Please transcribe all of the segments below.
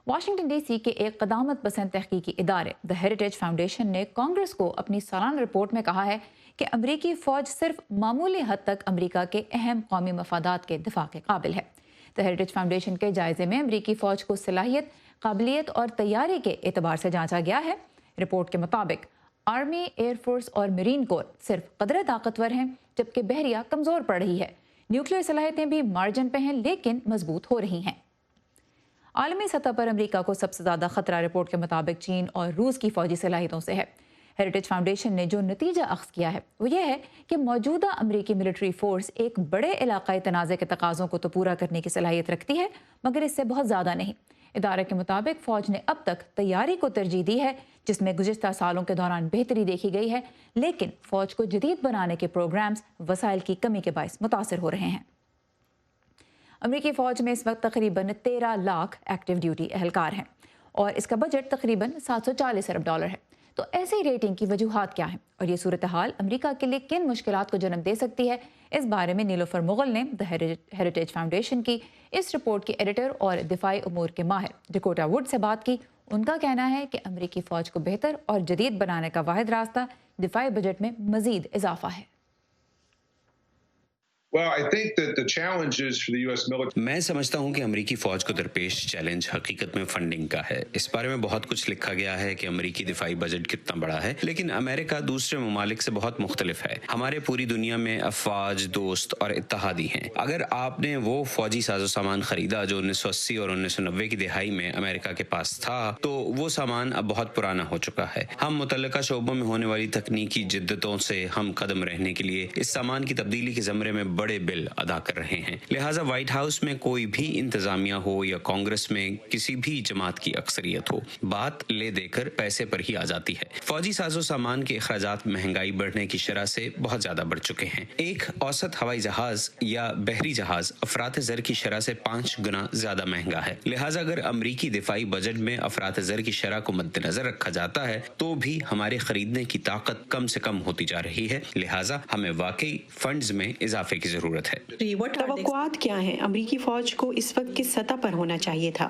Washington D C کے ایک قدامت پسند تحقیقی ادارے دی ہیریٹیج فاؤنڈیشن نے کانگریس کو اپنی سالانہ رپورٹ میں کہا ہے کہ امریکی فوج صرف معمولی حد تک امریکہ کے اہم قومی مفادات کے دفاع کے قابل ہے۔ دی ہیریٹیج فاؤنڈیشن کے جائزے میں امریکی فوج کو صلاحیت، قابلیت اور تیاری کے اعتبار سے جانچا گیا ہے۔ رپورٹ کے مطابق آرمی، ایئر فورس اور مرین کور صرف قدرے طاقتور ہیں، جبکہ بحریہ کمزور پڑ رہی ہے۔ نیوکلیئر صلاحیتیں بھی مارجن پہ ہیں لیکن مضبوط ہو رہی ہیں۔ عالمی سطح پر امریکہ کو سب سے زیادہ خطرہ رپورٹ کے مطابق چین اور روس کی فوجی صلاحیتوں سے ہے۔ ہیریٹیج فاؤنڈیشن نے جو نتیجہ اخذ کیا ہے وہ یہ ہے کہ موجودہ امریکی ملٹری فورس ایک بڑے علاقائی تنازع کے تقاضوں کو تو پورا کرنے کی صلاحیت رکھتی ہے، مگر اس سے بہت زیادہ نہیں۔ ادارے کے مطابق فوج نے اب تک تیاری کو ترجیح دی ہے، جس میں گزشتہ سالوں کے دوران بہتری دیکھی گئی ہے، لیکن فوج کو جدید بنانے کے پروگرامز وسائل کی کمی کے باعث متاثر ہو رہے ہیں۔ امریکی فوج میں اس وقت تقریباً 13 لاکھ ایکٹیو ڈیوٹی اہلکار ہیں اور اس کا بجٹ تقریباً $740 ارب ہے۔ تو ایسی ریٹنگ کی وجوہات کیا ہیں اور یہ صورتحال امریکہ کے لیے کن مشکلات کو جنم دے سکتی ہے؟ اس بارے میں نیلوفر مغل نے دی ہیریٹیج فاؤنڈیشن کی اس رپورٹ کی ایڈیٹر اور دفاعی امور کے ماہر ڈیکوٹا ووڈ سے بات کی۔ ان کا کہنا ہے کہ امریکی فوج کو بہتر اور جدید بنانے کا واحد راستہ دفاعی بجٹ میں مزید اضافہ ہے۔ میں سمجھتا ہوں کہ امریکی فوج کو درپیش چیلنج حقیقت میں فنڈنگ کا ہے۔ اس بارے میں بہت کچھ لکھا گیا ہے کہ امریکی دفاعی بجٹ کتنا بڑا ہے، لیکن امریکہ دوسرے ممالک سے بہت مختلف ہے۔ ہمارے پوری دنیا میں افواج، دوست اور اتحادی ہیں۔ اگر آپ نے وہ فوجی ساز و سامان خریدا جو 1980 اور 1990 کی دہائی میں امریکہ کے پاس تھا، تو وہ سامان اب بہت پرانا ہو چکا ہے۔ ہم متعلقہ شعبوں میں ہونے والی تکنیکی جدتوں سے ہم قدم رہنے کے لیے اس سامان کی تبدیلی کے زمرے میں بڑے بل ادا کر رہے ہیں۔ لہٰذا وائٹ ہاؤس میں کوئی بھی انتظامیہ ہو یا کانگریس میں کسی بھی جماعت کی اکثریت ہو، بات لے دے کر پیسے پر ہی آ جاتی ہے۔ فوجی ساز و سامان کے اخراجات مہنگائی بڑھنے کی شرح سے بہت زیادہ بڑھ چکے ہیں۔ ایک اوسط ہوائی جہاز یا بحری جہاز افراط زر کی شرح سے 5 گنا زیادہ مہنگا ہے۔ لہٰذا اگر امریکی دفاعی بجٹ میں افراط زر کی شرح کو مد نظر رکھا جاتا ہے تو بھی ہمارے خریدنے کی طاقت کم سے کم ہوتی جا رہی ہے۔ لہٰذا ہمیں واقعی فنڈز میں اضافے کی ضرورت ہے۔ توقعات کیا ہیں؟ امریکی فوج کو اس وقت کس سطح پر ہونا چاہیے تھا؟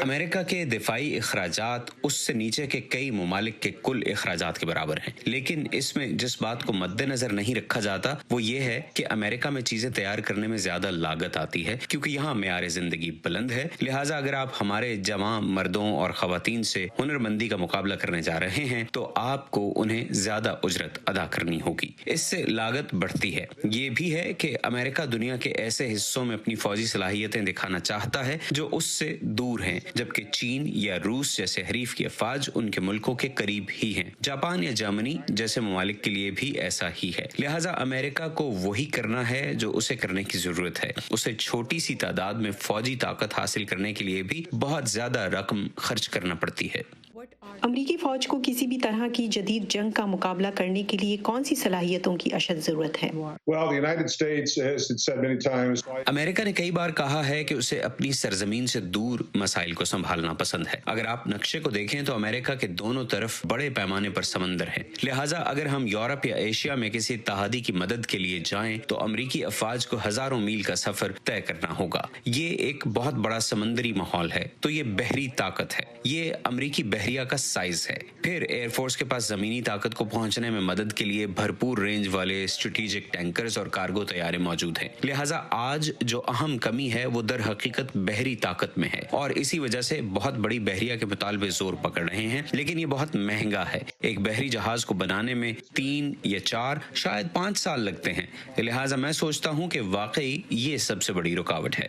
امریکہ کے دفاعی اخراجات اس سے نیچے کے کئی ممالک کے کل اخراجات کے برابر ہیں، لیکن اس میں جس بات کو مد نظر نہیں رکھا جاتا وہ یہ ہے کہ امریکہ میں چیزیں تیار کرنے میں زیادہ لاگت آتی ہے، کیونکہ یہاں معیار زندگی بلند ہے۔ لہٰذا اگر آپ ہمارے جوان مردوں اور خواتین سے ہنرمندی کا مقابلہ کرنے جا رہے ہیں تو آپ کو انہیں زیادہ اجرت ادا کرنی ہوگی۔ اس سے لاگت بڑھتی ہے۔ یہ بھی ہے کہ امریکہ دنیا کے ایسے حصوں میں اپنی فوجی صلاحیتیں دکھانا چاہتا ہے جو اس سے دور ہیں، جبکہ چین یا روس جیسے حریف کی افواج ان کے ملکوں کے قریب ہی ہیں۔ جاپان یا جرمنی جیسے ممالک کے لیے بھی ایسا ہی ہے۔ لہٰذا امریکہ کو وہی کرنا ہے جو اسے کرنے کی ضرورت ہے۔ اسے چھوٹی سی تعداد میں فوجی طاقت حاصل کرنے کے لیے بھی بہت زیادہ رقم خرچ کرنا پڑتی ہے۔ امریکی فوج کو کسی بھی طرح کی جدید جنگ کا مقابلہ کرنے کے لیے کون سی صلاحیتوں کی اشد ضرورت ہے؟ امریکہ نے کئی بار کہا ہے کہ اسے اپنی سرزمین سے دور مسائل کو سنبھالنا پسند ہے۔ اگر آپ نقشے کو دیکھیں تو امریکہ کے دونوں طرف بڑے پیمانے پر سمندر ہے۔ لہٰذا اگر ہم یورپ یا ایشیا میں کسی اتحادی کی مدد کے لیے جائیں تو امریکی افواج کو ہزاروں میل کا سفر طے کرنا ہوگا۔ یہ ایک بہت بڑا سمندری ماحول ہے، تو یہ بحری طاقت ہے۔ یہ امریکی بحریہ کا سائز ہے۔ پھر ایئر فورس کے پاس زمینی طاقت کو پہنچنے میں مدد کے لیے بھرپور رینج والے اسٹریٹجک ٹینکرز اور کارگو طیارے موجود ہیں۔ لہٰذا آج جو اہم کمی ہے وہ در حقیقت بحری طاقت میں ہے، اور اسی وجہ سے بہت بڑی بحریہ کے مطالبے زور پکڑ رہے ہیں، لیکن یہ بہت مہنگا ہے۔ ایک بحری جہاز کو بنانے میں 3 یا 4 شاید 5 سال لگتے ہیں۔ لہٰذا میں سوچتا ہوں کہ واقعی یہ سب سے بڑی رکاوٹ ہے۔